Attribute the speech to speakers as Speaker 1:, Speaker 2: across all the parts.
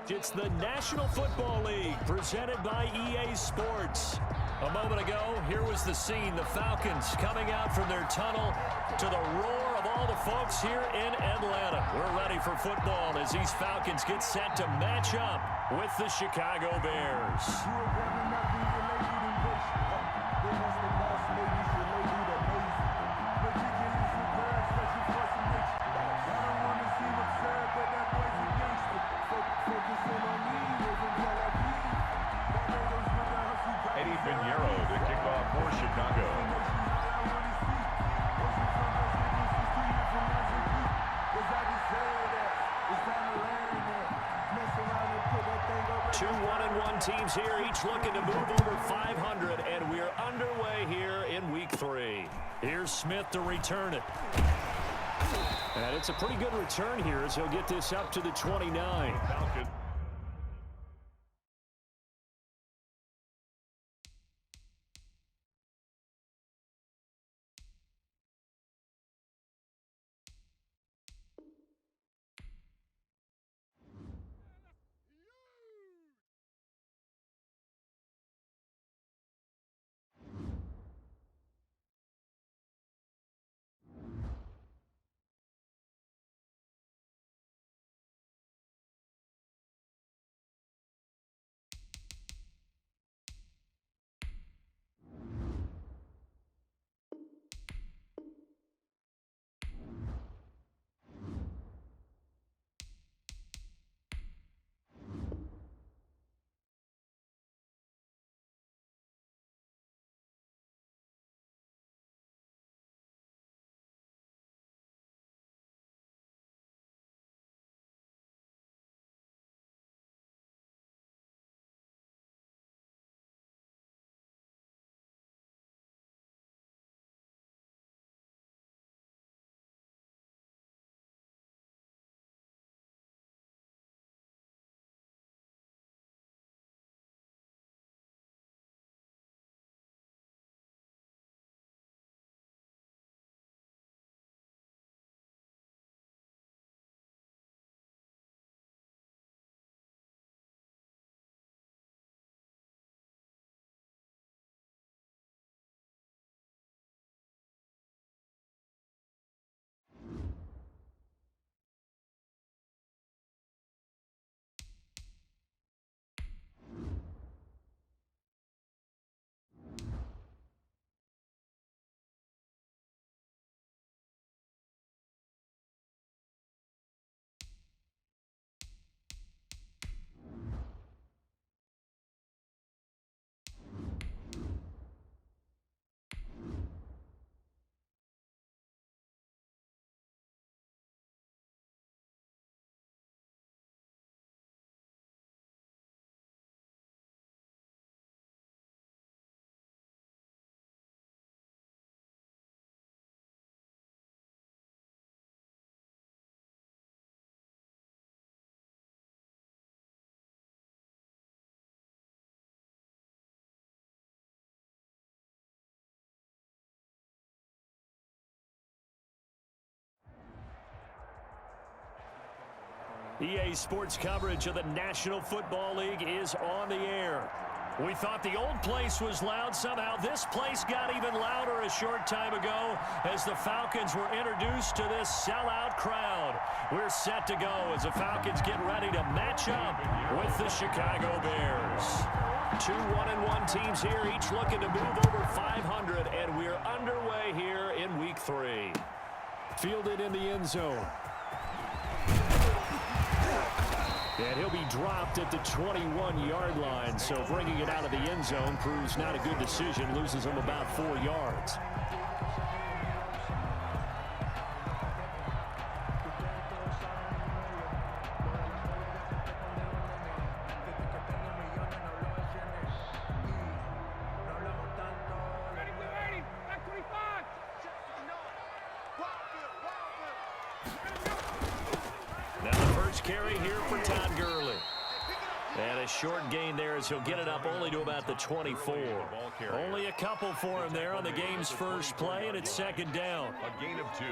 Speaker 1: It's the National Football League presented by EA Sports. A moment ago, here was the scene. The Falcons coming out from their tunnel to the roar of all the folks here in Atlanta. We're ready for football as these Falcons get set to match up with the Chicago Bears.
Speaker 2: Chicago.
Speaker 1: 2-1-1 teams here, each looking to move over 500, and we're underway here in Week 3. Here's Smith to return it. And it's a pretty good return here as he'll get this up to the 29.
Speaker 2: Falcon.
Speaker 1: EA Sports coverage of the National Football League is on the air. We thought the old place was loud. Somehow this place got even louder a short time ago as the Falcons were introduced to this sellout crowd. We're set to go as the Falcons get ready to match up with the Chicago Bears. 2-1-1 teams here, each looking to move over 500, and we're underway here in Week 3. Fielded in the end zone. And he'll be dropped at the 21-yard line, so bringing it out of the end zone proves not a good decision, loses him about 4 yards. Carry here for Todd Gurley. And a short gain there as he'll get it up only to about the 24. Only a couple for him there on the game's first play, and it's second down.
Speaker 2: A gain of 2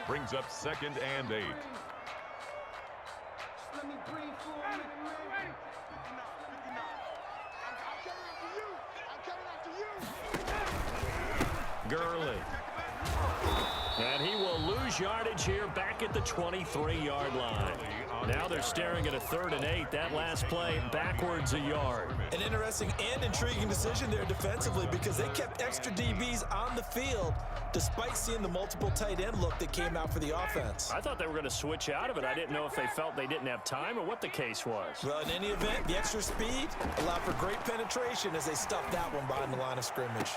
Speaker 2: brings up 2nd and 8.
Speaker 1: Gurley. And he will lose yardage here back at the 23-yard line. Now they're staring at a 3rd and 8. That last play backwards a yard.
Speaker 2: An interesting and intriguing decision there defensively because they kept extra DBs on the field despite seeing the multiple tight end look that came out for the offense.
Speaker 1: I thought they were going to switch out of it. I didn't know if they felt they didn't have time or what the case was.
Speaker 2: Well, in any event, the extra speed allowed for great penetration as they stuffed that one behind the line of scrimmage.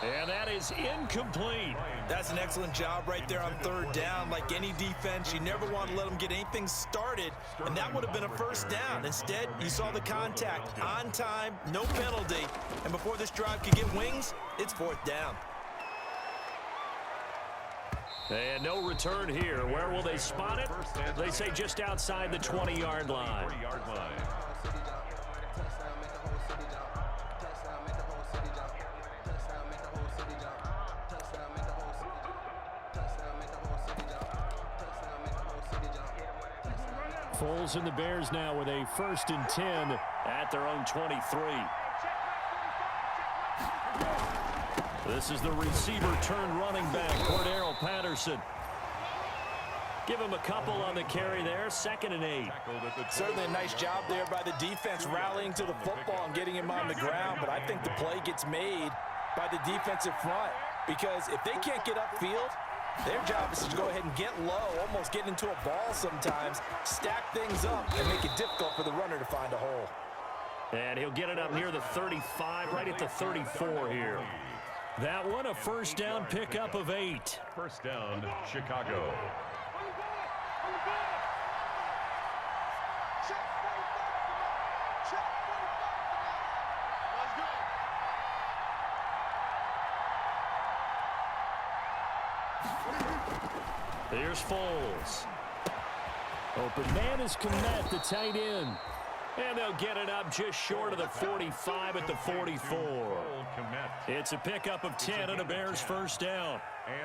Speaker 1: And that is incomplete.
Speaker 2: That's an excellent job right there on 3rd down. Like any defense, you never want to let them get anything started, and that would have been a 1st down. Instead, you saw the contact on time, no penalty, and before this drive could get wings, it's 4th down.
Speaker 1: And no return here. Where will they spot it? They say just outside the 20-yard line. Foles and the Bears now with a 1st and 10 at their own 23. This is the receiver turned running back, Cordero Patterson. Give him a couple on the carry there, 2nd and 8.
Speaker 2: Certainly a nice job there by the defense rallying to the football and getting him on the ground, but I think the play gets made by the defensive front because if they can't get upfield, their job is to go ahead and get low, almost get into a ball sometimes, stack things up, and make it difficult for the runner to find a hole.
Speaker 1: And he'll get it up near the 35, right at the 34 here. That one, a 1st down pickup of 8.
Speaker 3: 1st down, Chicago.
Speaker 1: Here's Foles. Open man is Kmet, the tight end. And they'll get it up just short of the 45 at the 44. It's a pickup of 10 and a Bears 1st down.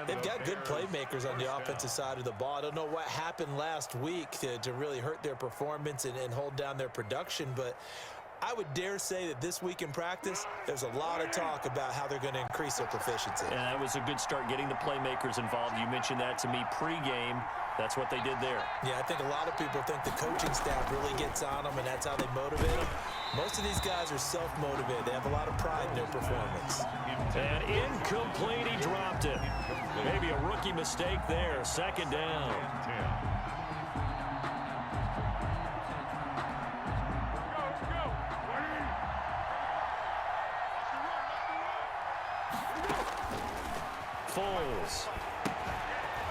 Speaker 2: They've got good playmakers on the offensive side of the ball. I don't know what happened last week to really hurt their performance and hold down their production, but I would dare say that this week in practice, there's a lot of talk about how they're going to increase their proficiency.
Speaker 1: And that was a good start getting the playmakers involved. You mentioned that to me pregame. That's what they did there.
Speaker 2: Yeah, I think a lot of people think the coaching staff really gets on them, and that's how they motivate them. Most of these guys are self-motivated. They have a lot of pride in their performance.
Speaker 1: And incomplete, he dropped it. Maybe a rookie mistake there. 2nd down. Foles.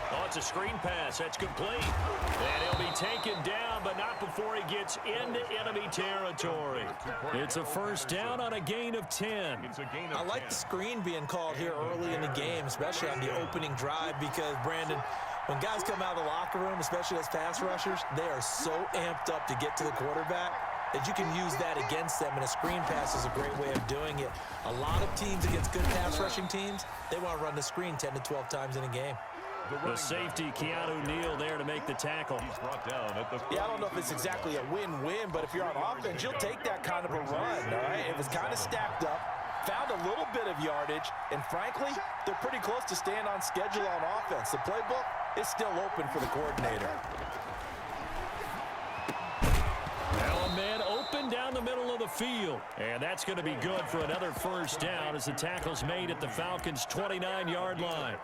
Speaker 1: Oh, it's a screen pass. That's complete. And he'll be taken down, but not before he gets into enemy territory. It's a 1st down on a gain of 10.
Speaker 2: I like the screen being called here early in the game, especially on the opening drive, because, Brandon, when guys come out of the locker room, especially as pass rushers, they are so amped up to get to the quarterback that you can use that against them, and a screen pass is a great way of doing it. A lot of teams against good pass rushing teams, they want to run the screen 10 to 12 times in a game.
Speaker 1: The safety, Keanu Neal, there to make the tackle.
Speaker 3: He's brought down at the
Speaker 2: yeah, I don't know if it's exactly a win-win, but if you're on offense, you'll take that kind of a run, all right? It was kind of stacked up, found a little bit of yardage, and frankly, they're pretty close to staying on schedule on offense. The playbook is still open for the coordinator.
Speaker 1: Now a man open down the middle of the field. And that's going to be good for another 1st down as the tackle's made at the Falcons' 29-yard line.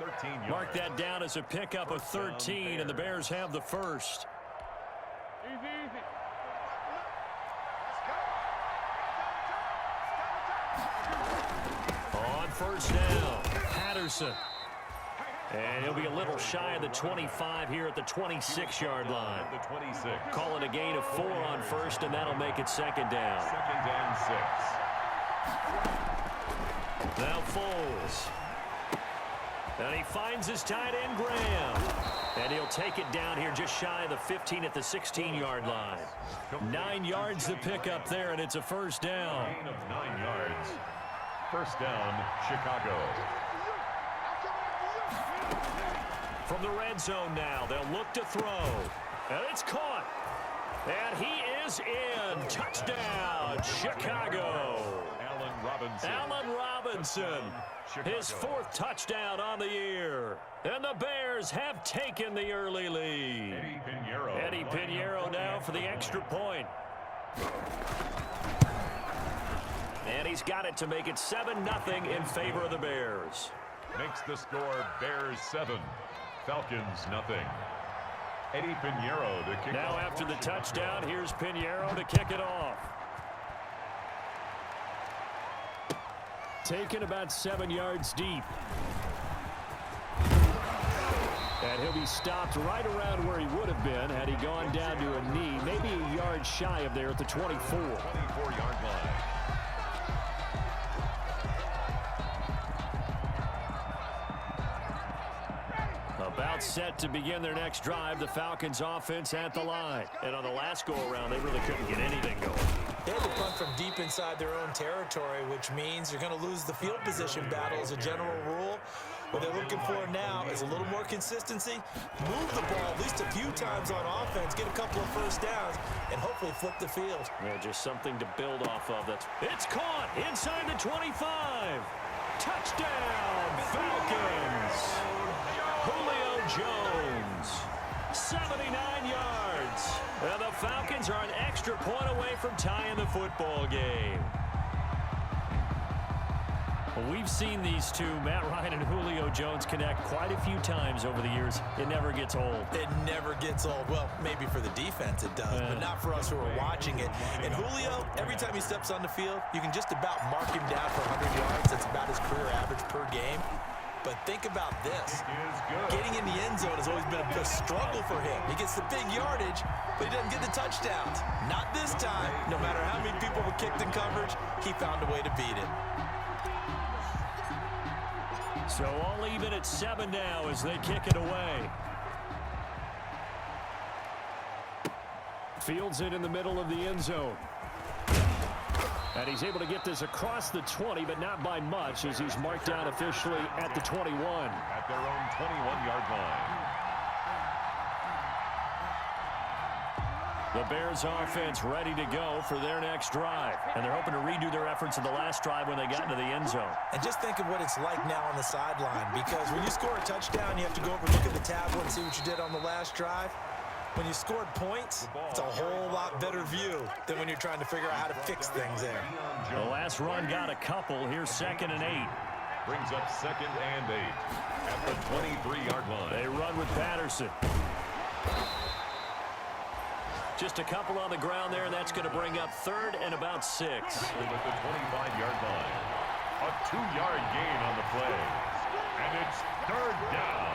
Speaker 1: Mark that down as a pickup of 13, and the Bears have the 1st. On 1st down, Patterson. And he'll be a little shy of the 25 here at the 26-yard line. Call it a gain of 4 on 1st, and that'll make it 2nd down.
Speaker 3: 2nd and 6.
Speaker 1: Now Foles. And he finds his tight end, Graham. And he'll take it down here just shy of the 15 at the 16-yard line. 9 yards to pick up there, and it's a 1st down.
Speaker 3: Gain of 9 yards. 1st down, Chicago.
Speaker 1: From the red zone now, they'll look to throw. And it's caught. And he is in. Touchdown, Chicago. Allen Robinson, his 4th touchdown on the year. And the Bears have taken the early lead. Eddie Pinheiro now for the extra point. And he's got it to make it 7-0 in favor of the Bears.
Speaker 3: Makes the score Bears 7, Falcons 0. Eddie Pinheiro to kick
Speaker 1: now
Speaker 3: off.
Speaker 1: After the touchdown, here's Pinheiro to kick it off. Taken about 7 yards deep. And he'll be stopped right around where he would have been had he gone down to a knee, maybe a yard shy of there at the 24.
Speaker 3: 24-yard line.
Speaker 1: About set to begin their next drive, the Falcons offense at the line. And on the last go-around, they really couldn't get anything going.
Speaker 2: They had to punt from deep inside their own territory, which means you're going to lose the field position battle as a general rule. What they're looking for now is a little more consistency, move the ball at least a few times on offense, get a couple of first downs, and hopefully flip the field.
Speaker 1: Yeah, just something to build off of. It's caught inside the 25. Touchdown, Falcons. Julio Jones, 79 yards. And the Falcons are an extra point away from tying the football game. Well, we've seen these two, Matt Ryan and Julio Jones, connect quite a few times over the years. It never gets old.
Speaker 2: It never gets old. Well, maybe for the defense it does, but not for us who are watching it. And Julio, every time he steps on the field, you can just about mark him down for 100 yards. That's about his career average per game. But think about this. Getting in the end zone has always been a struggle for him. He gets the big yardage, but he doesn't get the touchdowns. Not this time. No matter how many people were kicked in coverage, he found a way to beat it.
Speaker 1: So all even at 7 now as they kick it away. Fields it in the middle of the end zone. And he's able to get this across the 20, but not by much, as he's marked down officially at the 21.
Speaker 3: At their own 21-yard line.
Speaker 1: The Bears offense ready to go for their next drive. And they're hoping to redo their efforts in the last drive when they got into the end zone.
Speaker 2: And just think of what it's like now on the sideline, because when you score a touchdown, you have to go over and look at the tablet and see what you did on the last drive. When you scored points, it's a whole lot better view than when you're trying to figure out how to fix things there.
Speaker 1: The last run got a couple. Here's 2nd and 8.
Speaker 3: Brings up 2nd and 8 at the 23-yard line.
Speaker 1: They run with Patterson. Just a couple on the ground there, and that's going to bring up 3rd and about 6.
Speaker 3: At the 25-yard line. A 2-yard gain on the play. And it's 3rd down.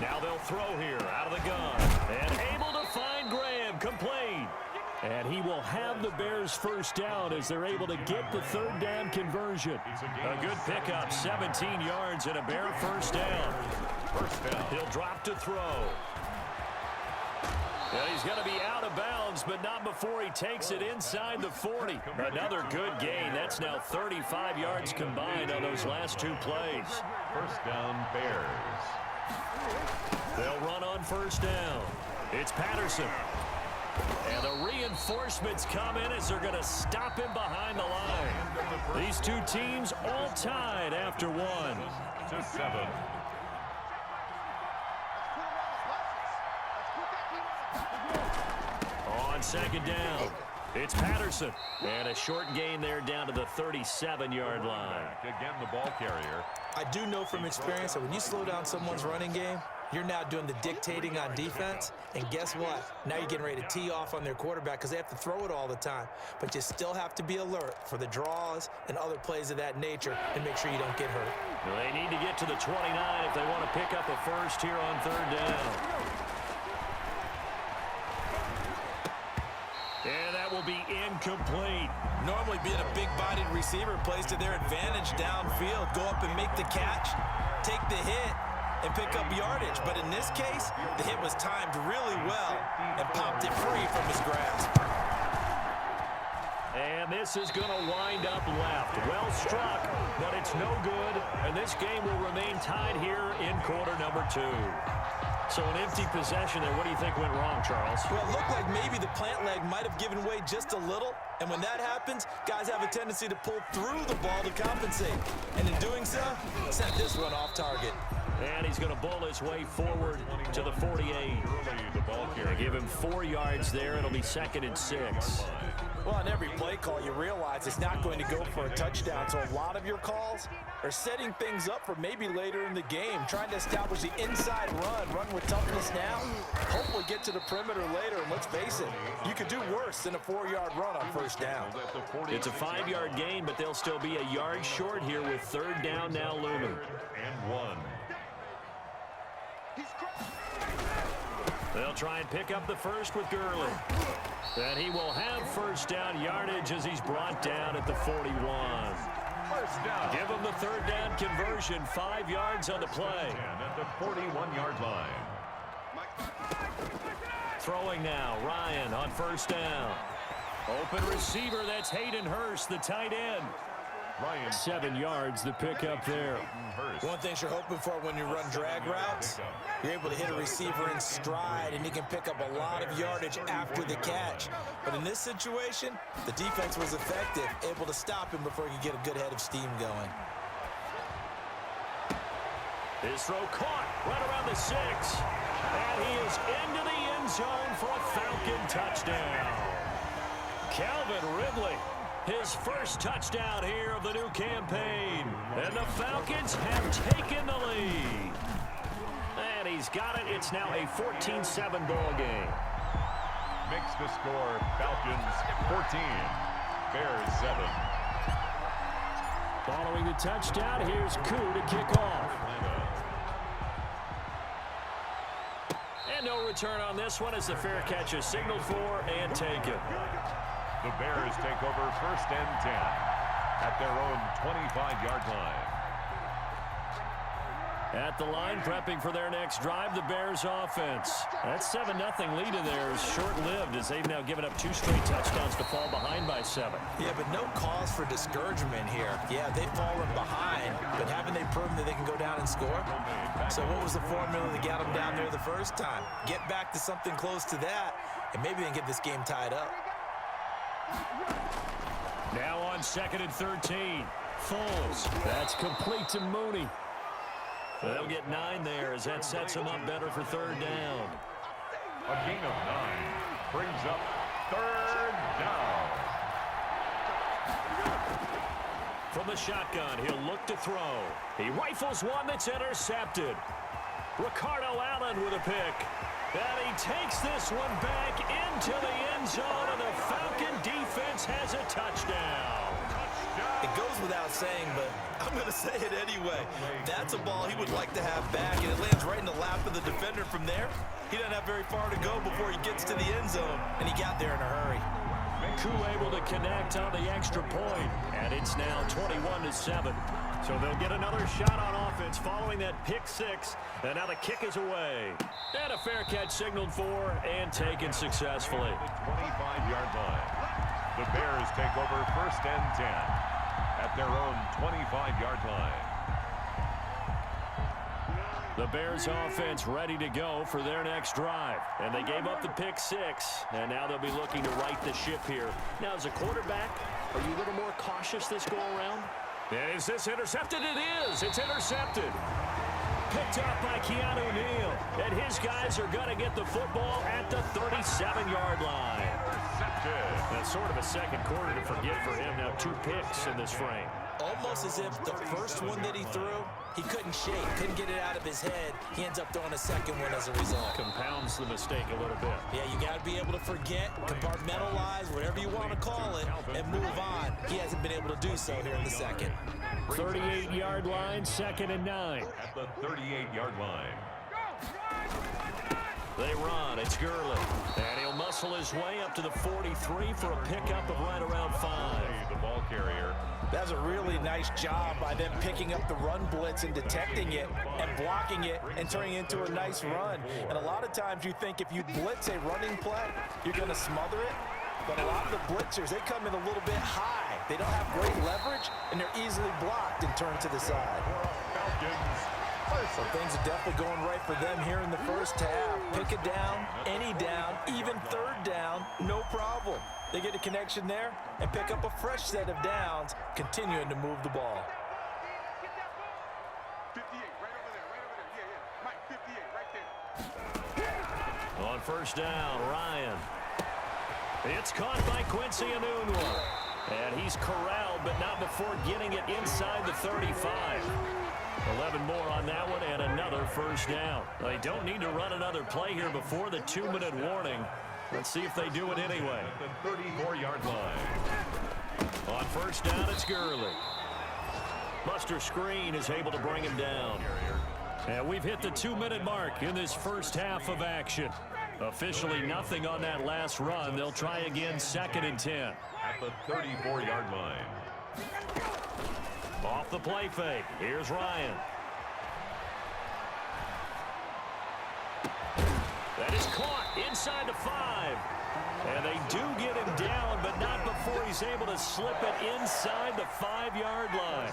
Speaker 1: Now they'll throw here out of the gun. And able to find Graham, complete. And he will have the Bears first down as they're able to get the 3rd down conversion. A good pickup, 17 yards and a Bear first down. He'll drop to throw. And he's going to be out of bounds, but not before he takes it inside the 40. Another good gain. That's now 35 yards combined on those last 2 plays.
Speaker 3: First down, Bears.
Speaker 1: They'll run on first down. It's Patterson. And the reinforcements come in as they're going to stop him behind the line. These two teams all tied after 1.
Speaker 3: To 7.
Speaker 1: On 2nd down, it's Patterson. And a short gain there down to the 37-yard line.
Speaker 3: Again, the ball carrier.
Speaker 2: I do know from experience that when you slow down someone's running game, you're now doing the dictating on defense. And guess what? Now you're getting ready to tee off on their quarterback because they have to throw it all the time. But you still have to be alert for the draws and other plays of that nature and make sure you don't get hurt.
Speaker 1: Well, they need to get to the 29 if they want to pick up a first here on 3rd down. And that will be incomplete.
Speaker 2: Normally being a big-bodied receiver plays to their advantage downfield. Go up and make the catch, take the hit, and pick up yardage. But in this case, the hit was timed really well and popped it free from his grasp.
Speaker 1: And this is going to wind up left. Well struck, but it's no good. And this game will remain tied here in quarter number 2. So an empty possession there. What do you think went wrong, Charles?
Speaker 2: Well, it looked like maybe the plant leg might have given way just a little. And when that happens, guys have a tendency to pull through the ball to compensate. And in doing so, sent this one off target.
Speaker 1: And he's going to bowl his way forward to the 48. They give him 4 yards there. It'll be 2nd and 6.
Speaker 2: Well, on every play call, you realize it's not going to go for a touchdown. So a lot of your calls are setting things up for maybe later in the game, trying to establish the inside run with toughness now, hopefully get to the perimeter later. And let's face it, you could do worse than a 4-yard run on first down.
Speaker 1: It's a 5-yard gain, but they'll still be a yard short here with 3rd down now looming.
Speaker 3: And 1.
Speaker 1: They'll try and pick up the first with Gurley. And he will have first down yardage as he's brought down at the 41.
Speaker 3: First down.
Speaker 1: Give him the 3rd down conversion, 5 yards on the play.
Speaker 3: At the 41-yard line.
Speaker 1: Throwing now, Ryan on first down. Open receiver, that's Hayden Hurst, the tight end.
Speaker 3: Ryan.
Speaker 1: 7 yards, the pickup there.
Speaker 2: One thing you're hoping for when you run drag routes, you're able to hit a receiver in stride, and he can pick up a lot of yardage after the catch. But in this situation, the defense was effective, able to stop him before he could get a good head of steam going.
Speaker 1: His throw caught right around the 6. And he is into the end zone for a Falcon touchdown. Calvin Ridley, his first touchdown here of the new campaign. And the Falcons have taken the lead. And he's got it. It's now a 14-7 ball game.
Speaker 3: Makes the score Falcons 14, Bears 7.
Speaker 1: Following the touchdown, here's Koo to kick off. And no return on this one as the fair catch is signaled for and taken.
Speaker 3: The Bears take over 1st and 10 at their own 25-yard line.
Speaker 1: At the line, prepping for their next drive, the Bears offense. That 7-0 lead of theirs short-lived as they've now given up 2 straight touchdowns to fall behind by 7.
Speaker 2: Yeah, but no cause for discouragement here. Yeah, they've fallen behind, but haven't they proven that they can go down and score? So what was the formula that got them down there the first time? Get back to something close to that, and maybe they can get this game tied up.
Speaker 1: Now on 2nd and 13. Foles. That's complete to Mooney. They'll get 9 there as that sets them up better for 3rd down.
Speaker 3: A gain of 9 brings up 3rd down.
Speaker 1: From the shotgun, he'll look to throw. He rifles one that's intercepted. Ricardo Allen with a pick. And he takes this one back into the end zone, and the Falcon defense has a touchdown.
Speaker 2: It goes without saying, but I'm going to say it anyway. That's a ball he would like to have back, and it lands right in the lap of the defender from there. He doesn't have very far to go before he gets to the end zone, and he got there in a hurry.
Speaker 1: Koo able to connect on the extra point, and it's now 21-7. So they'll get another shot on offense following that pick 6, and now the kick is away. And a fair catch signaled for and taken successfully.
Speaker 3: 25-yard line. The Bears take over 1st and 10 at their own 25-yard line.
Speaker 1: The Bears offense ready to go for their next drive. And they gave up the pick 6, and now they'll be looking to right the ship here. Now, as a quarterback, are you a little more cautious this go-around? And is this intercepted? It is. It's intercepted. Picked up by Keanu Neal. And his guys are going to get the football at the 37-yard line. That's sort of a second quarter to forget for him. Now 2 picks in this frame.
Speaker 2: Almost as if the first one that he threw, he couldn't shake, couldn't get it out of his head. He ends up throwing a second one as a result.
Speaker 1: Compounds the mistake a little bit.
Speaker 2: Yeah, you got to be able to forget, compartmentalize, whatever you want to call it, and move on. He hasn't been able to do so here in the second.
Speaker 1: 38-yard line, 2nd and 9.
Speaker 3: At the 38-yard line.
Speaker 1: They run. It's Gurley. And he'll muscle his way up to the 43 for a pickup of right around 5.
Speaker 3: The ball carrier.
Speaker 2: That's a really nice job by them picking up the run blitz and detecting it and blocking it and turning it into a nice run. And a lot of times you think if you blitz a running play, you're going to smother it. But a lot of the blitzers, they come in a little bit high. They don't have great leverage, and they're easily blocked and turned to the side.
Speaker 3: Falcons
Speaker 2: Well, things are definitely going right for them here in the first half. Pick a down, any down, even third down, no problem. They get a connection there and pick up a fresh set of downs, continuing to move the ball.
Speaker 4: 58, right over there. Yeah. Mike, 58, right there.
Speaker 1: On first down, Ryan. It's caught by Quincy Enunwa. And he's corralled, but not before getting it inside the 35. 11 more on that one, and another first down. They don't need to run another play here before the 2-minute warning. Let's see if they do it anyway.
Speaker 3: At the 34-yard line.
Speaker 1: On first down, it's Gurley. Buster Screen is able to bring him down. And we've hit the 2-minute mark in this first half of action. Officially nothing on that last run. They'll try again, 2nd and 10.
Speaker 3: At the 34-yard line.
Speaker 1: Off the play fake. Here's Ryan. That is caught inside the 5. And they do get him down, but not before he's able to slip it inside the 5-yard line.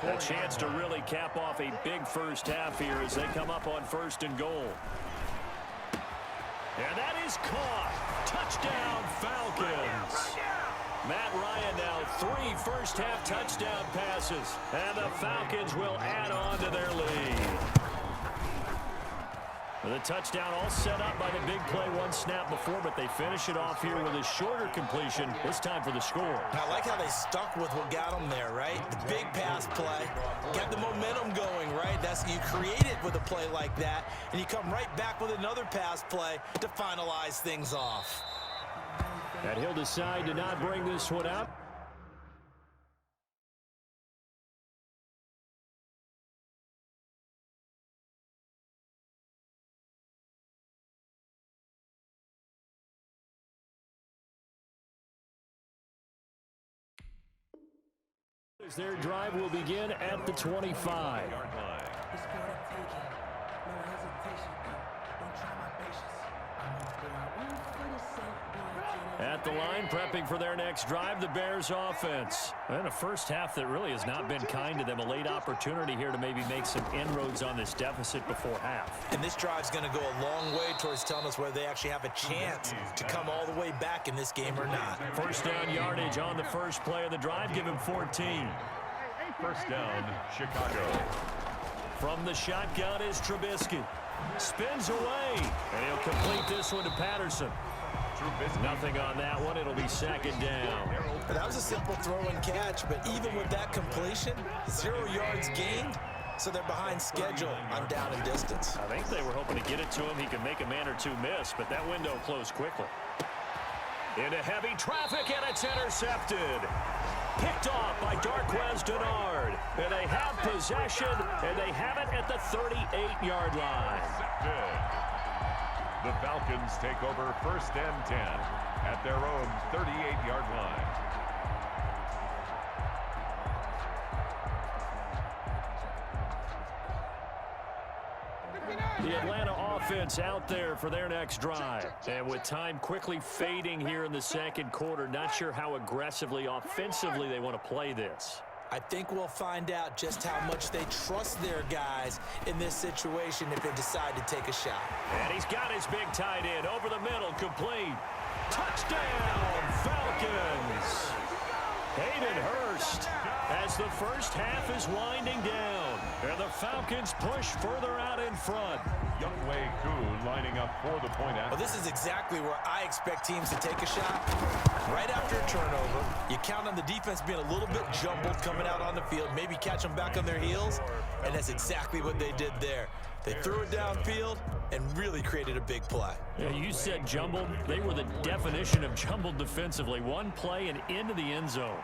Speaker 1: A chance to really cap off a big first half here as they come up on 1st and goal. And that is caught. Touchdown, Falcons. Matt Ryan now 3 first-half touchdown passes. And the Falcons will add on to their lead. The touchdown all set up by the big play, 1 snap before, but they finish it off here with a shorter completion, this time for the score.
Speaker 2: I like how they stuck with what got them there, right? The big pass play, got the momentum going, right? That's, you create it with a play like that, and you come right back with another pass play to finalize things off.
Speaker 1: And he'll decide to not bring this one out. Their drive will begin at the 25. At the line, prepping for their next drive, the Bears offense. And a first half that really has not been kind to them. A late opportunity here to maybe make some inroads on this deficit before half.
Speaker 2: And this drive's going to go a long way towards telling us whether they actually have a chance to come all the way back in this game or not.
Speaker 1: First down yardage on the first play of the drive. Give him 14.
Speaker 3: First down, Chicago.
Speaker 1: From the shotgun is Trubisky. Spins away. And he'll complete this one to Patterson. Nothing on that one. It'll be 2nd down.
Speaker 2: That was a simple throw and catch, but even with that completion, 0 yards gained, so they're behind schedule on down and distance.
Speaker 1: I think they were hoping to get it to him. He could make a man or two miss, but that window closed quickly. Into heavy traffic, and it's intercepted. Picked off by Darquez Denard. And they have possession, and they have it at the 38-yard line.
Speaker 3: The Falcons take over 1st and 10 at their own 38-yard line.
Speaker 1: The Atlanta offense out there for their next drive. And with time quickly fading here in the 2nd quarter, not sure how aggressively, offensively they want to play this.
Speaker 2: I think we'll find out just how much they trust their guys in this situation if they decide to take a shot.
Speaker 1: And he's got his big tight end over the middle, complete. Touchdown, Falcons! Hayden Hurst as the first half is winding down. And the Falcons push further out in front.
Speaker 3: Younghoe Koo lining up for the point after.
Speaker 2: Well, this is exactly where I expect teams to take a shot. Right after a turnover, you count on the defense being a little bit jumbled coming out on the field, maybe catch them back on their heels, and that's exactly what they did there. They threw it downfield and really created a big play.
Speaker 1: Yeah, you said jumbled. They were the definition of jumbled defensively. One play and into the end zone.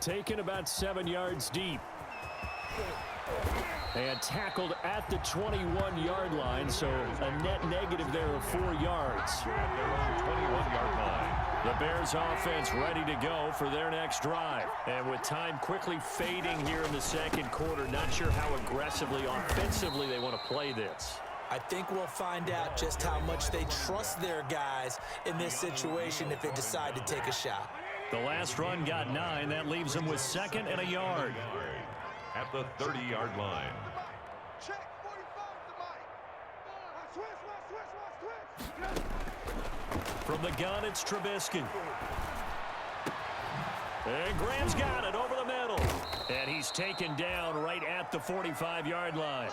Speaker 1: Taken about 7 yards deep. And tackled at the 21-yard line, so a net negative there of 4 yards.
Speaker 3: At their own 21-yard line.
Speaker 1: The Bears offense ready to go for their next drive. And with time quickly fading here in the 2nd quarter, not sure how aggressively, offensively they want to play this.
Speaker 2: I think we'll find out just how much they trust their guys in this situation if they decide to take a shot.
Speaker 1: The last run got 9. That leaves them with 2nd and a yard.
Speaker 3: at the 30-yard line.
Speaker 4: Check, 45 to Mike. Switch.
Speaker 1: From the gun, it's Trubisky. And Graham's got it over the middle. And he's taken down right at the 45-yard line.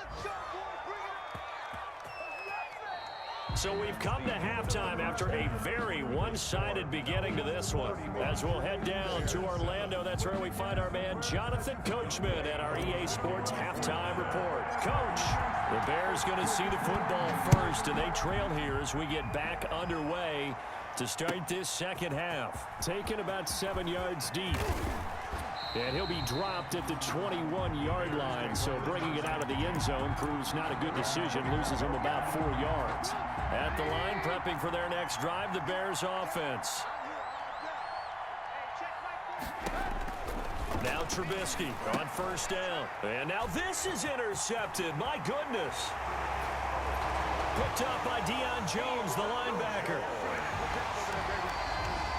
Speaker 1: So we've come to halftime after a very one-sided beginning to this one. As we'll head down to Orlando, that's where we find our man Jonathan Coachman at our EA Sports Halftime Report. Coach, the Bears going to see the football first, and they trail here as we get back underway to start this second half. Taken about 7 yards deep. And he'll be dropped at the 21-yard line, so bringing it out of the end zone proves not a good decision, loses him about 4 yards. At the line, prepping for their next drive, the Bears offense. Now Trubisky on first down. And now this is intercepted. My goodness. Picked up by Deion Jones, the linebacker.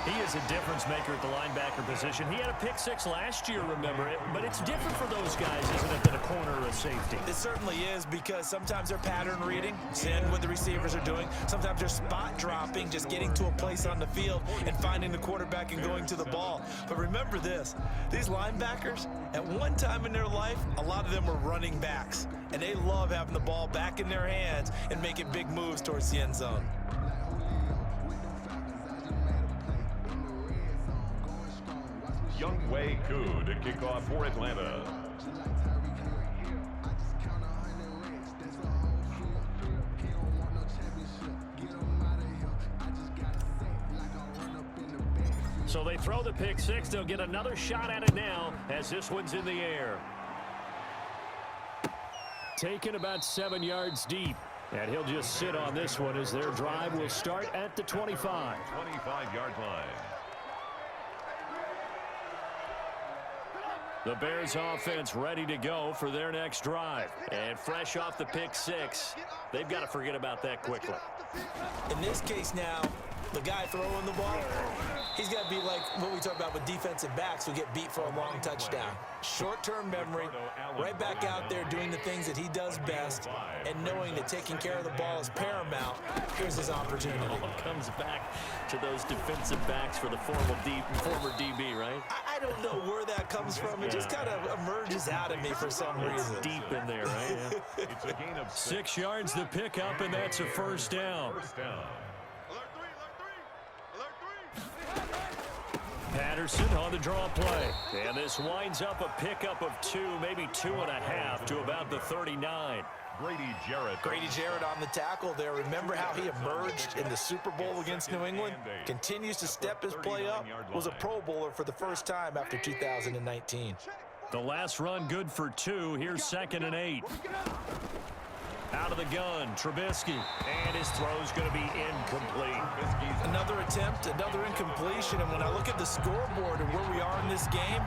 Speaker 1: He is a difference maker at the linebacker position. He had a pick six last year, remember it, but it's different for those guys, isn't it, than a corner or a safety?
Speaker 2: It certainly is, because sometimes they're pattern reading, seeing what the receivers are doing. Sometimes they're spot dropping, just getting to a place on the field and finding the quarterback and going to the ball. But remember this, these linebackers, at one time in their life, a lot of them were running backs, and they love having the ball back in their hands and making big moves towards the end zone.
Speaker 3: Younghoe Koo to kick off for Atlanta.
Speaker 1: So they throw the pick six. They'll get another shot at it now as this one's in the air. Taken about 7 yards deep. And he'll just sit on this one as their drive will start at the 25.
Speaker 3: 25-yard line.
Speaker 1: The Bears offense ready to go for their next drive. And fresh off the pick six, they've got to forget about that quickly.
Speaker 2: In this case now, the guy throwing the ball, he's got to be like what we talk about with defensive backs who get beat for a long touchdown. Short-term memory, right back out there doing the things that he does best, and knowing that taking care of the ball is paramount. Here's his opportunity.
Speaker 1: It all comes back to those defensive backs for the former DB, right?
Speaker 2: I don't know where that comes from. It just kind of emerges out of me for some reason.
Speaker 1: Deep in there, right? Yeah.
Speaker 3: It's a gain of
Speaker 1: 6 yards the pickup, and that's a first down.
Speaker 3: First down.
Speaker 1: Patterson on the draw play. And this winds up a pickup of 2, maybe 2.5 to about the 39.
Speaker 3: Grady Jarrett.
Speaker 2: Grady Jarrett on the tackle there. Remember how he emerged in the Super Bowl against New England? Continues to step his play up. Was a Pro Bowler for the first time after 2019.
Speaker 1: The last run good for 2. Here's 2nd and 8. Out of the gun, Trubisky. And his throw's going to be incomplete.
Speaker 2: Another attempt, another incompletion. And when I look at the scoreboard and where we are in this game,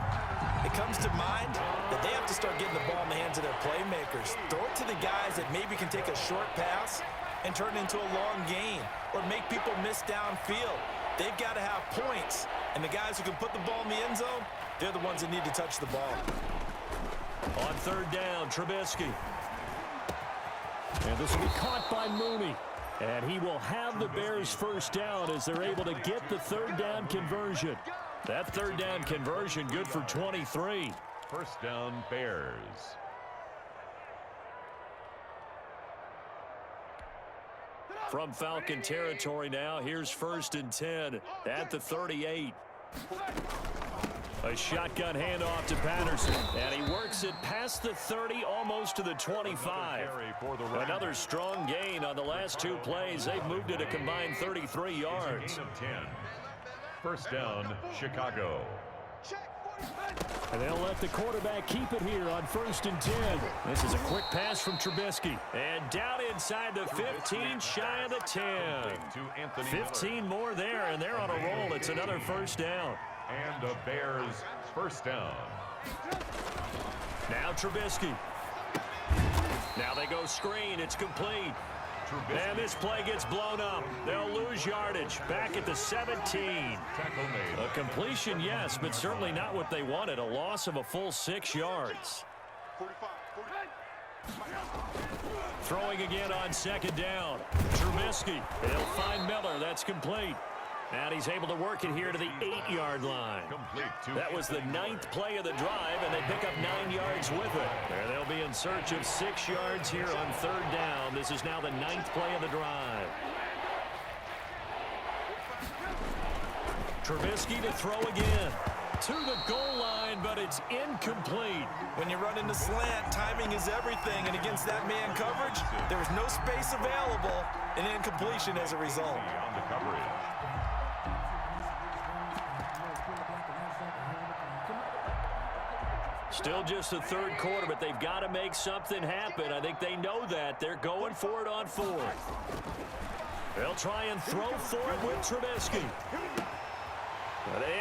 Speaker 2: it comes to mind that they have to start getting the ball in the hands of their playmakers. Throw it to the guys that maybe can take a short pass and turn it into a long gain or make people miss downfield. They've got to have points. And the guys who can put the ball in the end zone, they're the ones that need to touch the ball.
Speaker 1: On 3rd down, Trubisky. And this will be caught by Mooney. And he will have the Bears first down as they're able to get the 3rd down conversion. That 3rd down conversion good for 23.
Speaker 3: First down, Bears.
Speaker 1: From Falcon territory now, here's 1st and 10 at the 38. A shotgun handoff to Patterson, and he works it past the 30, almost to the 25. Another strong gain on the last 2 plays. They've moved it a combined 33 yards.
Speaker 3: First down, Chicago.
Speaker 1: And they'll let the quarterback keep it here on 1st and 10. This is a quick pass from Trubisky. And down inside the 15, shy of the 10. 15 more there, and they're on a roll. It's another first down.
Speaker 3: And the Bears first down.
Speaker 1: Now Trubisky. Now they go screen. It's complete. And this play gets blown up. They'll lose yardage. Back at the 17.
Speaker 3: Tackle made.
Speaker 1: A completion, yes, but certainly not what they wanted. A loss of a full 6 yards.
Speaker 4: 45, 40.
Speaker 1: Throwing again on second down. Trubisky. He'll find Miller. That's complete. And he's able to work it here to the 8-yard line. That was the 9th play of the drive, and they pick up 9 yards with it. And they'll be in search of 6 yards here on third down. This is now the 9th play of the drive. Trubisky to throw again. To the goal line, but it's incomplete.
Speaker 2: When you run into slant, timing is everything, and against that man coverage, there was no space available, and incompletion as a result.
Speaker 3: On the coverage.
Speaker 1: Still just the third quarter, but they've got to make something happen. I think they know that. They're going for it on fourth. They'll try and throw for it with Trubisky.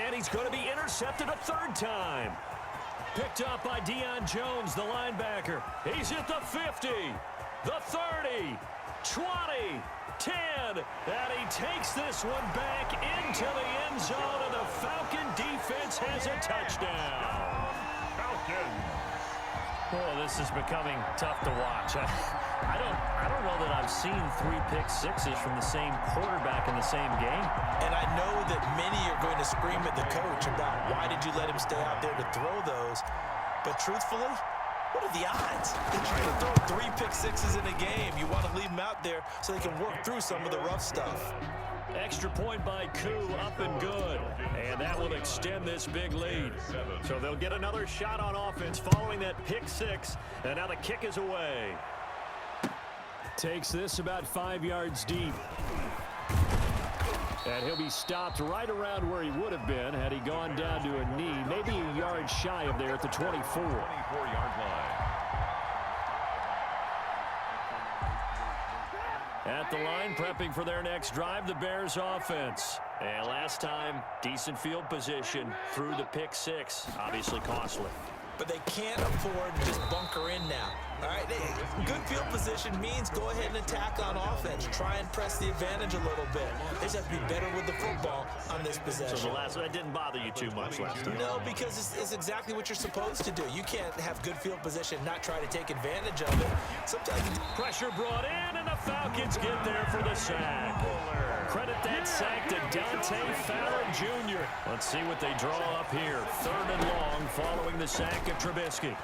Speaker 1: And he's going to be intercepted a third time. Picked up by Deion Jones, the linebacker. He's at the 50, the 30, 20, 10. And he takes this one back into the end zone, and the Falcon defense has a touchdown.
Speaker 3: Falcons.
Speaker 1: Oh, this is becoming tough to watch. I don't know that I've seen 3 pick sixes from the same quarterback in the same game.
Speaker 2: And I know that many are going to scream at the coach about why did you let him stay out there to throw those. But truthfully, what are the odds that you're going to throw 3 pick sixes in a game? You want to leave them out there so they can work through some of the rough stuff.
Speaker 1: Extra point by Koo, up and good. And that will extend this big lead. So they'll get another shot on offense following that pick six. And now the kick is away. Takes this about 5 yards deep. And he'll be stopped right around where he would have been had he gone down to a knee. Maybe a yard shy of there at the 24.
Speaker 3: 24-yard line.
Speaker 1: At the line, prepping for their next drive, the Bears offense. And last time, decent field position through the pick six. Obviously costly.
Speaker 2: But they can't afford to just bunker in now. All right, good field position means go ahead and attack on offense. Try and press the advantage a little bit. They just have to be better with the football on this possession.
Speaker 1: So that didn't bother you too much last time?
Speaker 2: No, because it's exactly what you're supposed to do. You can't have good field position, not try to take advantage of it. Sometimes
Speaker 1: pressure brought in, and the Falcons get there for the sack. Credit that sack to Dante Fowler Jr. Let's see what they draw up here. 3rd and long following the sack of Trubisky.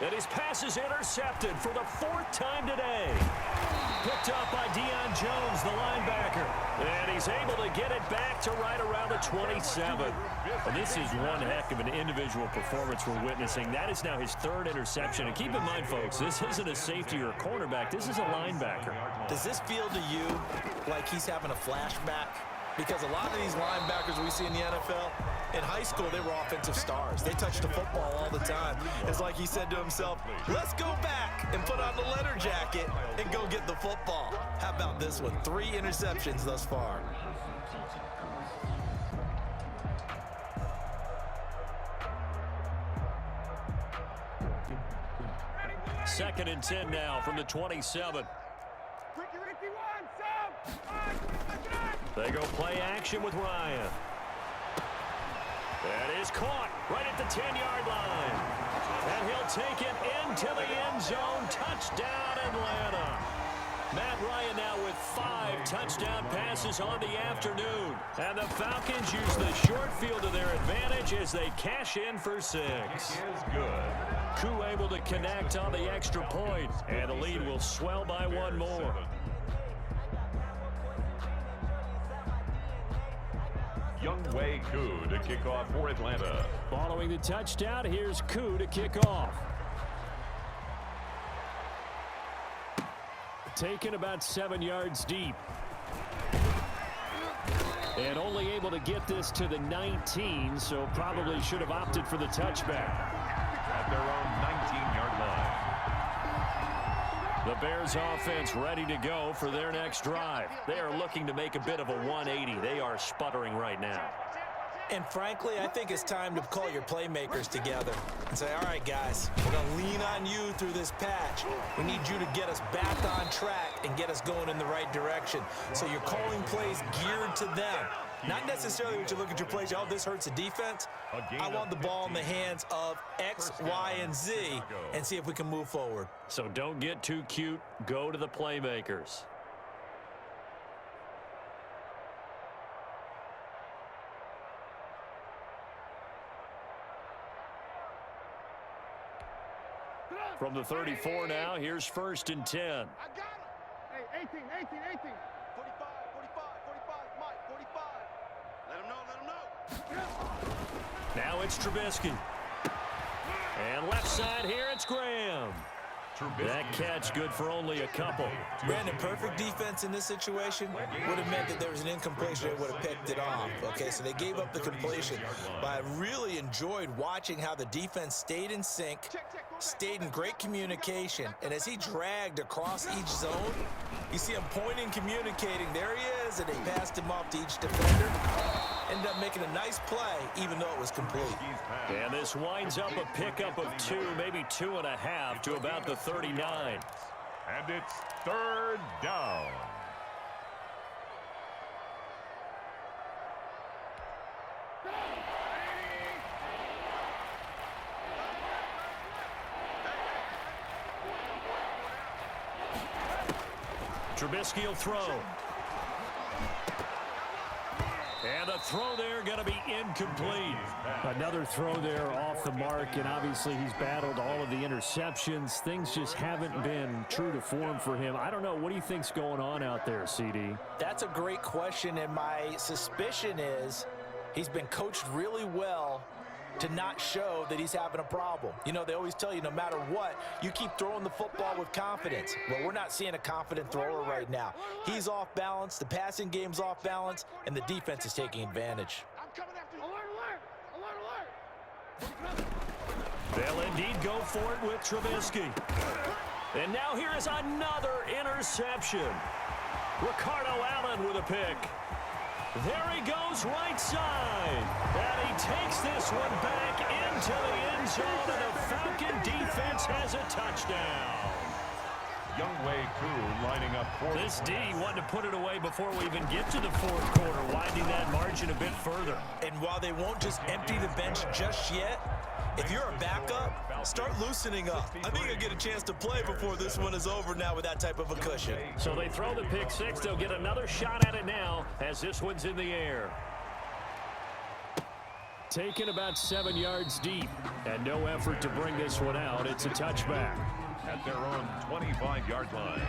Speaker 1: And his pass is intercepted for the 4th time today. Picked up by Deion Jones, the linebacker. And he's able to get it back to right around the 27. And this is one heck of an individual performance we're witnessing. That is now his 3rd interception. And keep in mind, folks, this isn't a safety or a cornerback. This is a linebacker.
Speaker 2: Does this feel to you like he's having a flashback? Because a lot of these linebackers we see in the NFL, in high school, they were offensive stars. They touched the football all the time. It's like he said to himself, let's go back and put on the leather jacket and go get the football. How about this one? 3 interceptions thus far.
Speaker 1: Second and 10 now from the 27. They go play action with Ryan. That is caught right at the 10-yard line. And he'll take it into the end zone. Touchdown, Atlanta. Matt Ryan now with 5 touchdown passes on the afternoon. And the Falcons use the short field to their advantage as they cash in for 6.
Speaker 3: Is good.
Speaker 1: Koo able to connect on the extra point. And the lead will swell by 1 more.
Speaker 3: Younghoe Koo to kick off for Atlanta.
Speaker 1: Following the touchdown, here's Koo to kick off. Taken about 7 yards deep. And only able to get this to the 19, so probably should have opted for the touchback.
Speaker 3: At their own 19-yard line.
Speaker 1: The Bears offense ready to go for their next drive. They are looking to make a bit of a 180. They are sputtering right now.
Speaker 2: And frankly, I think it's time to call your playmakers together and say, all right, guys, we're going to lean on you through this patch. We need you to get us back on track and get us going in the right direction. So you're calling plays geared to them. Not necessarily what you look at your plays, oh, this hurts the defense. I want the ball in the hands of X, Y, and Z and see if we can move forward.
Speaker 1: So don't get too cute. Go to the playmakers. From the 34 now, here's 1st and 10.
Speaker 4: I got him. Hey, 18, 18, 18. 45, 45, 45, Mike, 45. Let him know.
Speaker 1: Now it's Trubisky. And left side here, it's Graham. That catch good for only a couple.
Speaker 2: Brandon, perfect defense in this situation would have meant that there was an incompletion. They would have picked it off. Okay, so they gave up the completion. But I really enjoyed watching how the defense stayed in sync, stayed in great communication. And as he dragged across each zone, you see him pointing, communicating. There he is, and they passed him off to each defender. Ended up making a nice play, even though it was complete.
Speaker 1: And this winds up a pickup of 2, maybe 2.5 to about the 39.
Speaker 3: And it's 3rd down.
Speaker 1: Trubisky will throw. And the throw there going to be incomplete. Another throw there off the mark, and obviously he's battled all of the interceptions. Things just haven't been true to form for him. I don't know. What do you think's going on out there, CD?
Speaker 2: That's a great question, and my suspicion is he's been coached really well to not show that he's having a problem. You know, they always tell you no matter what, you keep throwing the football with confidence. Well, we're not seeing a confident thrower right now. He's off balance, the passing game's off balance, and the defense is taking advantage.
Speaker 4: I'm coming after you. Alert, alert, alert.
Speaker 1: They'll indeed go for it with Trubisky. And now here is another interception. Ricardo Allen with a pick. There he goes right side. And he takes this one back into the end zone, and the Falcon defense has a touchdown.
Speaker 3: Youngwei Koo lining up for
Speaker 1: This D wanted to put it away before we even get to the 4th quarter, widening that margin a bit further.
Speaker 2: And while they won't just empty the bench just yet, if you're a backup, start loosening up. I think you'll get a chance to play before this one is over now with that type of a cushion.
Speaker 1: So they throw the pick 6. They'll get another shot at it now as this one's in the air. Taken about 7 yards deep, and no effort to bring this one out. It's a touchback.
Speaker 3: at their own 25-yard line.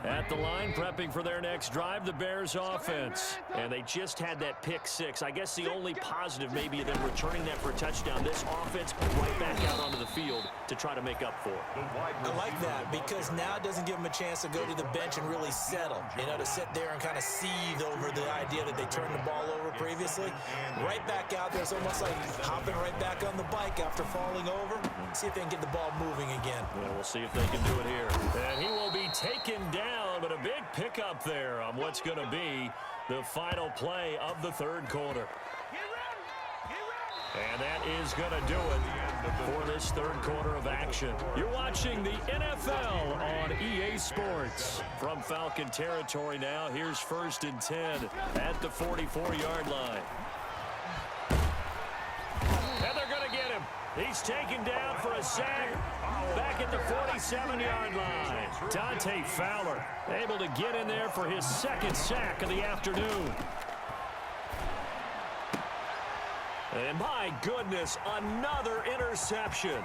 Speaker 1: At the line, prepping for their next drive, the Bears offense. And they just had that pick six. I guess the only positive maybe of them returning that for a touchdown. This offense right back out onto the field to try to make up for it.
Speaker 2: I like that because now it doesn't give them a chance to go to the bench and really settle. You know, to sit there and kind of seethe over the idea that they turned the ball over previously. Right back out there. It's almost like hopping right back on the bike after falling over. See if they can get the ball moving again.
Speaker 1: Yeah, we'll see if they can do it here. And he will be taken down, but a big pickup there on what's going to be the final play of the third quarter. And that is going to do it for this third quarter of action. You're watching the NFL on EA Sports. From Falcon territory now, here's 1st and 10 at the 44-yard line. And they're going to get him. He's taken down for a sack back at the 47-yard line. Dante Fowler able to get in there for his second sack of the afternoon. And my goodness, another interception.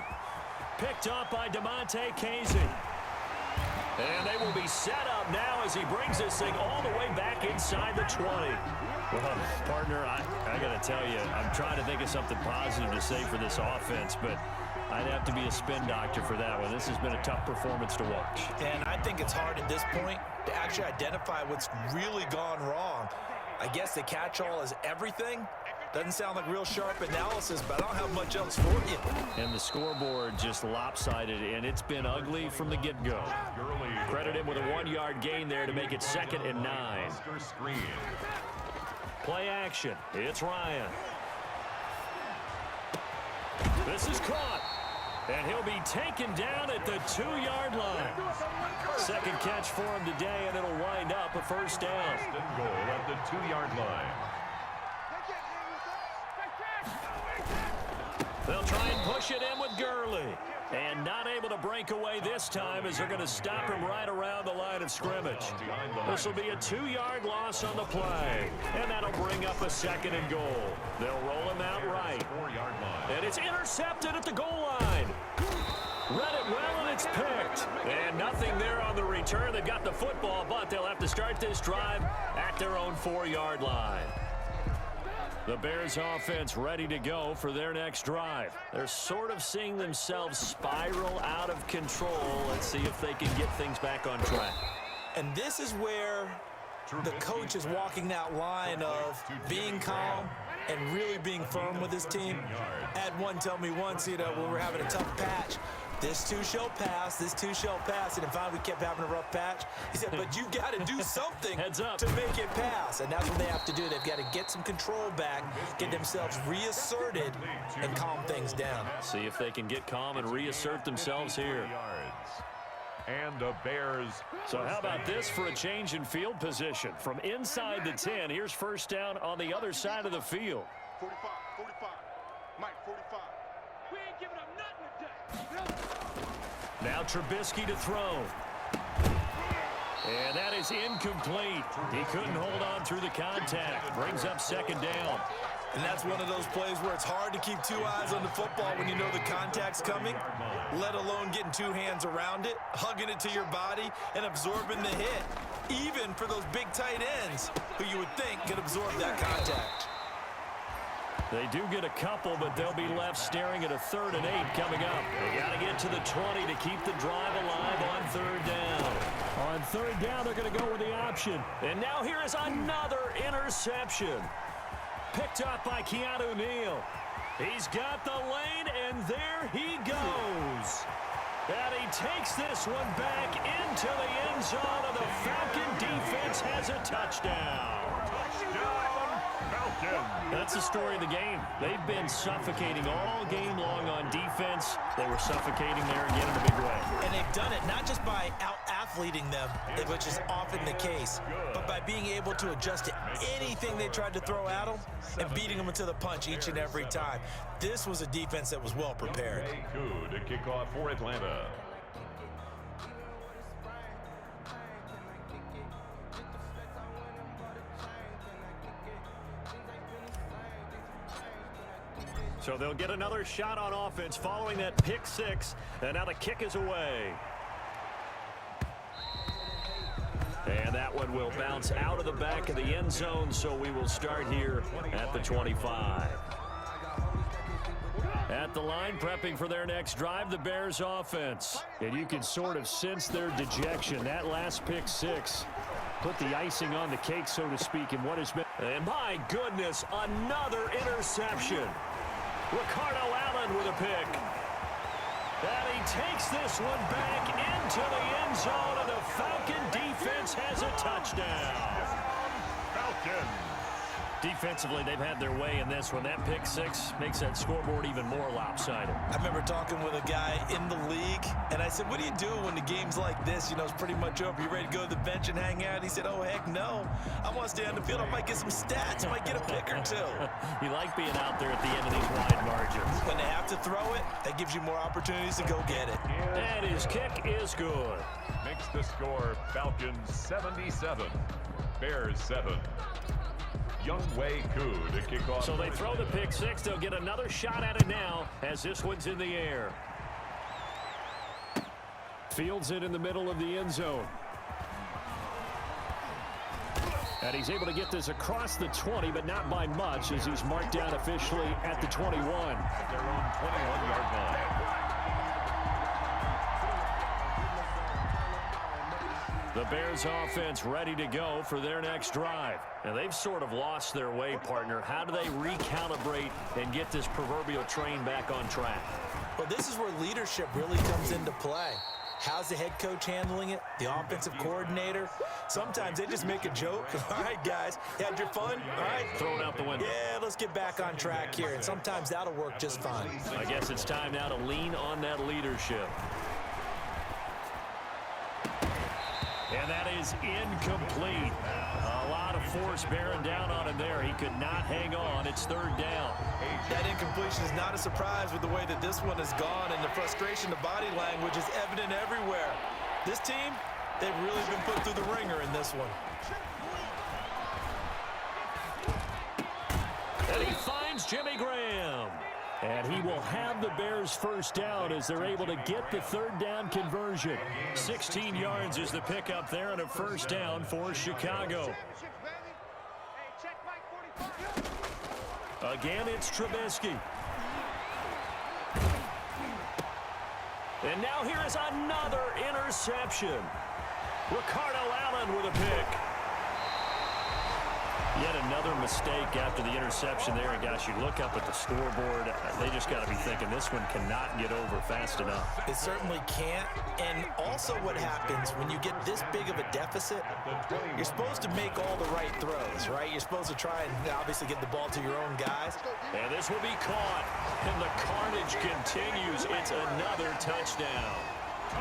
Speaker 1: Picked up by DeMonte Casey. And they will be set up now as he brings this thing all the way back inside the 20. Well, partner, I got to tell you, I'm trying to think of something positive to say for this offense, but I'd have to be a spin doctor for that one. This has been a tough performance to watch.
Speaker 2: And I think it's hard at this point to actually identify what's really gone wrong. I guess the catch-all is everything. Doesn't sound like real sharp analysis, but I don't have much else for you.
Speaker 1: And the scoreboard just lopsided, and it's been ugly from the get-go. Credit him with a 1-yard gain there to make it 2nd and 9. Play action. It's Ryan. This is caught. And he'll be taken down at the 2-yard line. Second catch for him today, and it'll wind up a first down.
Speaker 3: First and goal at the 2-yard line.
Speaker 1: They'll try and push it in with Gurley. And not able to break away this time as they're going to stop him right around the line of scrimmage. This will be a 2-yard loss on the play. And that'll bring up a second and goal. They'll roll him out right.
Speaker 3: 4-yard line.
Speaker 1: And it's intercepted at the goal line. Read it well, and it's picked. And nothing there on the return. They've got the football, but they'll have to start this drive at their own 4-yard line. The Bears offense ready to go for their next drive. They're sort of seeing themselves spiral out of control. Let's see if they can get things back on track.
Speaker 2: And this is where the coach is walking that line of being calm and really being firm with his team. I had one tell me once, when we're having a tough patch, this too shall pass, this too shall pass. And finally we kept having a rough patch. He said, but you got to do something
Speaker 1: Heads up.
Speaker 2: to make it pass. And that's what they have to do. They've got to get some control back, get themselves reasserted, and calm things down.
Speaker 1: See if they can get calm and reassert themselves here.
Speaker 3: And the Bears.
Speaker 1: So how about this for a change in field position? From inside the 10, here's first down on the other side of the field.
Speaker 4: 45, 45. Mike, 45. We ain't giving up nothing today.
Speaker 1: Now Trubisky to throw. And that is incomplete. He couldn't hold on through the contact. Brings up second down.
Speaker 2: And that's one of those plays where it's hard to keep two eyes on the football when you know the contact's coming, let alone getting two hands around it, hugging it to your body, and absorbing the hit, even for those big tight ends who you would think could absorb that contact.
Speaker 1: They do get a couple, but they'll be left staring at a 3rd and 8 coming up. They got to get to the 20 to keep the drive alive on 3rd down. On 3rd down, they're going to go with the option. And now here is another interception. Picked up by Keanu Neal. He's got the lane, and there he goes. And he takes this one back into the end zone, and the Falcon defense has a touchdown. That's the story of the game. They've been suffocating all game long on defense. They were suffocating there again in a big way.
Speaker 2: And they've done it not just by out-athleting them, which is often the case, but by being able to adjust to anything they tried to throw at them and beating them into the punch each and every time. This was a defense that was well prepared.
Speaker 3: To kick off for Atlanta.
Speaker 1: So they'll get another shot on offense following that pick 6. And now the kick is away. And that one will bounce out of the back of the end zone, so we will start here at the 25. At the line, prepping for their next drive, the Bears offense. And you can sort of sense their dejection. That last pick 6 put the icing on the cake, so to speak, in what has been. And my goodness, another interception. Ricardo Allen with a pick. And he takes this one back into the end zone, and the Falcon defense has a touchdown.
Speaker 3: Falcon.
Speaker 1: Defensively, they've had their way in this one. That pick 6 makes that scoreboard even more lopsided.
Speaker 2: I remember talking with a guy in the league, and I said, what do you do when the game's like this? It's pretty much over. You ready to go to the bench and hang out? He said, oh, heck no. I want to stay on the field. I might get some stats. I might get a pick or two.
Speaker 1: You like being out there at the end of these wide margins.
Speaker 2: When they have to throw it, that gives you more opportunities to go get it.
Speaker 1: And his kick is good.
Speaker 3: Makes the score Falcons 77, Bears 7. Younghoe Koo to kick off.
Speaker 1: So they throw the pick 6. They'll get another shot at it now as this one's in the air. Fields it in the middle of the end zone. And he's able to get this across the 20, but not by much, as he's marked down officially at the 21.
Speaker 3: At their own 21-yard line.
Speaker 1: The Bears offense ready to go for their next drive. And they've sort of lost their way, partner. How do they recalibrate and get this proverbial train back on track?
Speaker 2: Well, this is where leadership really comes into play. How's the head coach handling it? The offensive coordinator? Sometimes they just make a joke. All right, guys, you had your fun? All right.
Speaker 1: Throw it out the window.
Speaker 2: Yeah, let's get back on track here, and sometimes that'll work just fine.
Speaker 1: I guess it's time now to lean on that leadership. And that is incomplete. A lot of force bearing down on him there. He could not hang on. It's third down.
Speaker 2: That incompletion is not a surprise with the way that this one has gone, and the frustration, the body language is evident everywhere. This team, they've really been put through the ringer in this one.
Speaker 1: And he finds Jimmy Graham. And he will have the Bears first down as they're able to get the third down conversion. 16 yards is the pickup there and a first down for Chicago. Again, it's Trubisky. And now here is another interception. Ricardo Allen with a pick. Yet another mistake after the interception there. And, gosh, you look up at the scoreboard. They just got to be thinking this one cannot get over fast enough.
Speaker 2: It certainly can't. And also what happens when you get this big of a deficit, you're supposed to make all the right throws, right? You're supposed to try and obviously get the ball to your own guys.
Speaker 1: And this will be caught. And the carnage continues. It's another touchdown.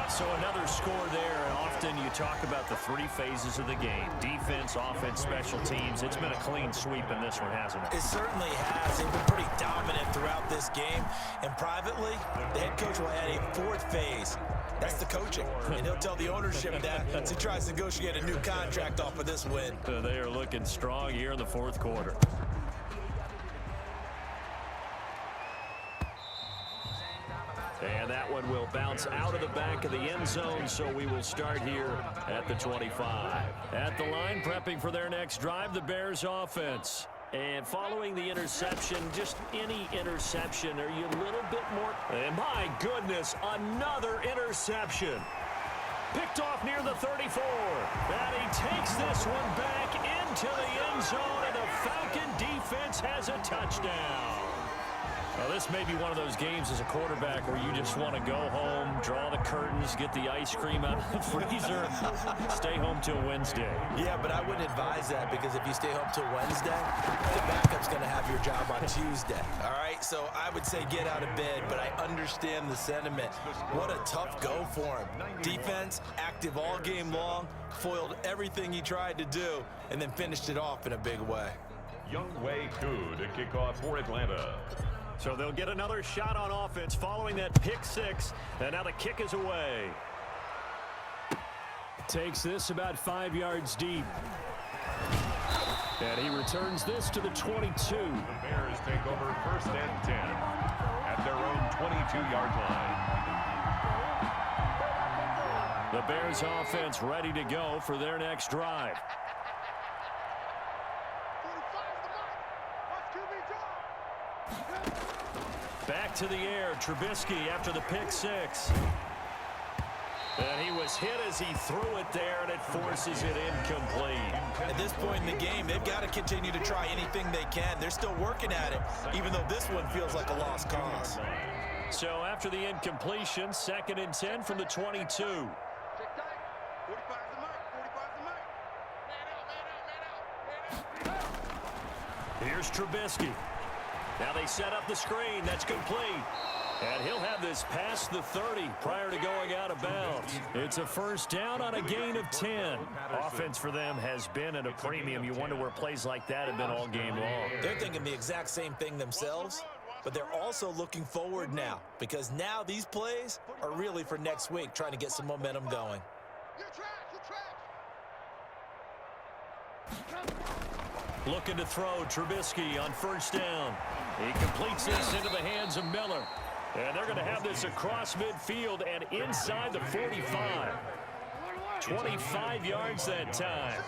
Speaker 1: So another score there, and often you talk about the three phases of the game. Defense, offense, special teams. It's been a clean sweep in this one, hasn't it?
Speaker 2: It certainly has. They've been pretty dominant throughout this game. And privately, the head coach will add a fourth phase. That's the coaching. And he'll tell the ownership that as he tries to negotiate a new contract off of this win.
Speaker 1: They are looking strong here in the fourth quarter. And that one will bounce out of the back of the end zone, so we will start here at the 25. At the line, prepping for their next drive, the Bears offense. And following the interception, just any interception, are you a little bit more? And my goodness, another interception. Picked off near the 34. And he takes this one back into the end zone, and the Falcon defense has a touchdown. Well, this may be one of those games as a quarterback where you just want to go home, draw the curtains, get the ice cream out of the freezer, stay home till Wednesday.
Speaker 2: Yeah, but I wouldn't advise that, because if you stay home till Wednesday, the backup's going to have your job on Tuesday. All right, so I would say get out of bed, but I understand the sentiment. What a tough go for him. Defense, active all game long, foiled everything he tried to do, and then finished it off in a big way.
Speaker 3: Younghoe Koo to kick off for Atlanta.
Speaker 1: So they'll get another shot on offense following that pick six, and now the kick is away. Takes this about 5 yards deep. And he returns this to the 22.
Speaker 3: The Bears take over first and 10 at their own 22-yard line.
Speaker 1: The Bears offense ready to go for their next drive. Back to the air, Trubisky after the pick six. And he was hit as he threw it there, and it forces it incomplete.
Speaker 2: At this point in the game, they've got to continue to try anything they can. They're still working at it, even though this one feels like a lost cause.
Speaker 1: So after the incompletion, 2nd and 10 from the 22. Here's Trubisky. Now they set up the screen. That's complete. And he'll have this past the 30 prior to going out of bounds. It's a first down on a gain of 10. Offense for them has been at a premium. You wonder where plays like that have been all game long.
Speaker 2: They're thinking the exact same thing themselves, but they're also looking forward now, because now these plays are really for next week, trying to get some momentum going.
Speaker 1: Looking to throw, Trubisky on first down. He completes this into the hands of Miller. And they're going to have this across midfield and inside the 45. 25 yards that time.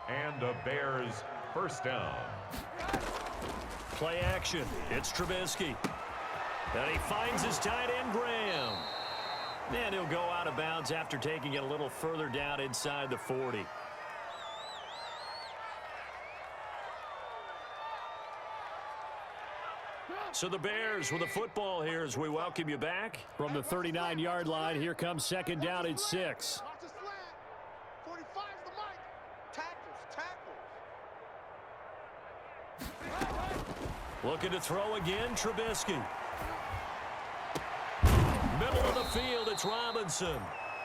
Speaker 3: And the Bears first down.
Speaker 1: Play action. It's Trubisky. And he finds his tight end, Graham. And he'll go out of bounds after taking it a little further down inside the 40. So the Bears with the football here as we welcome you back from the 39-yard line. Here comes 2nd down and 6. Looking to throw again, Trubisky. Middle of the field, it's Robinson.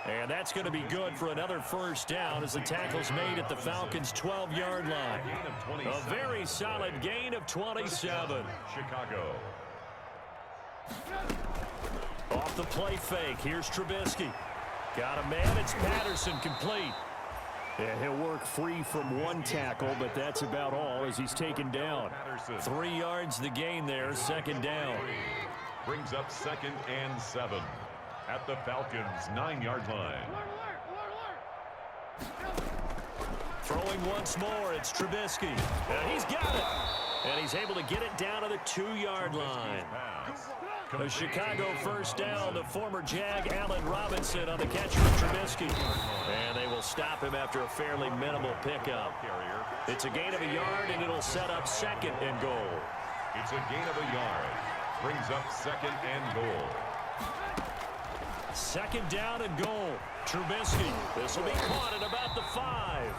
Speaker 1: And that's going to be good for another first down as the tackle's made at the Falcons' 12-yard line. A very solid gain of 27.
Speaker 3: Chicago.
Speaker 1: Off the play fake, here's Trubisky. Got a man, it's Patterson, complete. Yeah, he'll work free from one tackle, but that's about all as he's taken down. 3 yards the gain there, second down.
Speaker 3: Brings up 2nd and 7 at the Falcons' 9-yard line.
Speaker 1: Throwing once more, it's Trubisky. And he's got it. And he's able to get it down to the 2-yard line. A Chicago first down, the former Jag Allen Robinson on the catch for Trubisky. And they will stop him after a fairly minimal pickup. It's a gain of a yard, and it'll set up 2nd and goal.
Speaker 3: It's a gain of a yard. Brings up 2nd and goal.
Speaker 1: 2nd down and goal. Trubisky. This will be caught at about the 5.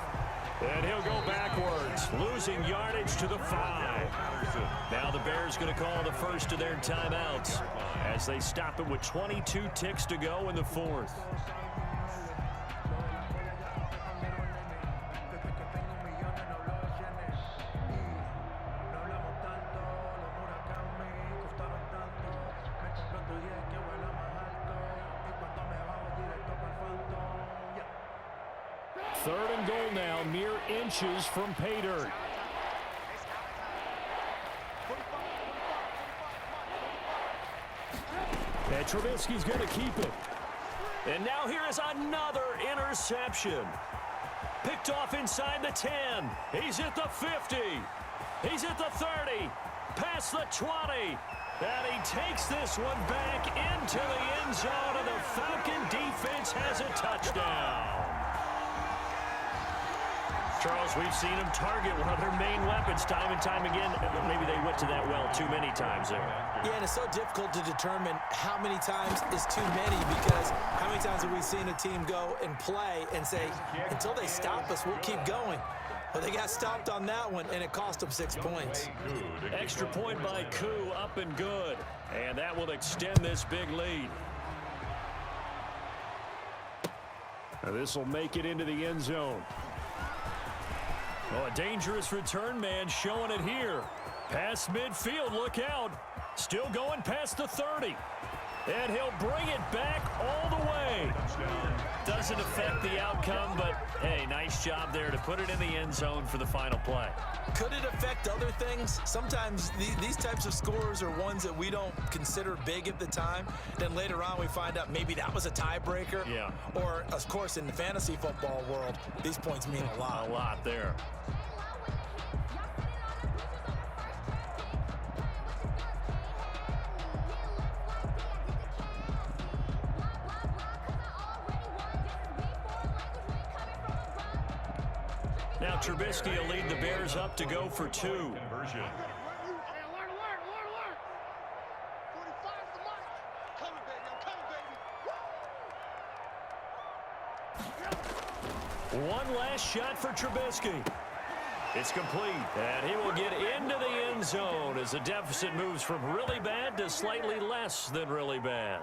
Speaker 1: And he'll go backwards, losing yardage to the 5. Now the Bears going to call the first of their timeouts as they stop it with 22 ticks to go in the 4th. Third and goal now, mere inches from pay dirt. And Trubisky's going to keep it. And now here is another interception. Picked off inside the 10. He's at the 50. He's at the 30. Past the 20. And he takes this one back into the end zone, and the Falcon defense has a touchdown. Charles, we've seen them target one of their main weapons time and time again. Maybe they went to that well too many times there.
Speaker 2: Yeah, and it's so difficult to determine how many times is too many, because how many times have we seen a team go and play and say, until they stop us, we'll keep going. But they got stopped on that one, and it cost them 6 points.
Speaker 1: Extra point by Koo, up and good. And that will extend this big lead. Now this will make it into the end zone. Oh, a dangerous return man showing it here. Past midfield, look out. Still going past the 30. And he'll bring it back all the way. Doesn't affect the outcome, but, hey, nice job there to put it in the end zone for the final play.
Speaker 2: Could it affect other things? Sometimes these types of scores are ones that we don't consider big at the time. Then later on we find out maybe that was a tiebreaker.
Speaker 1: Yeah.
Speaker 2: Or, of course, in the fantasy football world, these points mean a lot.
Speaker 1: A lot there. Now Trubisky will lead the Bears up to go for 2.
Speaker 3: Conversion.
Speaker 1: One last shot for Trubisky. It's complete, and he will get into the end zone as the deficit moves from really bad to slightly less than really bad.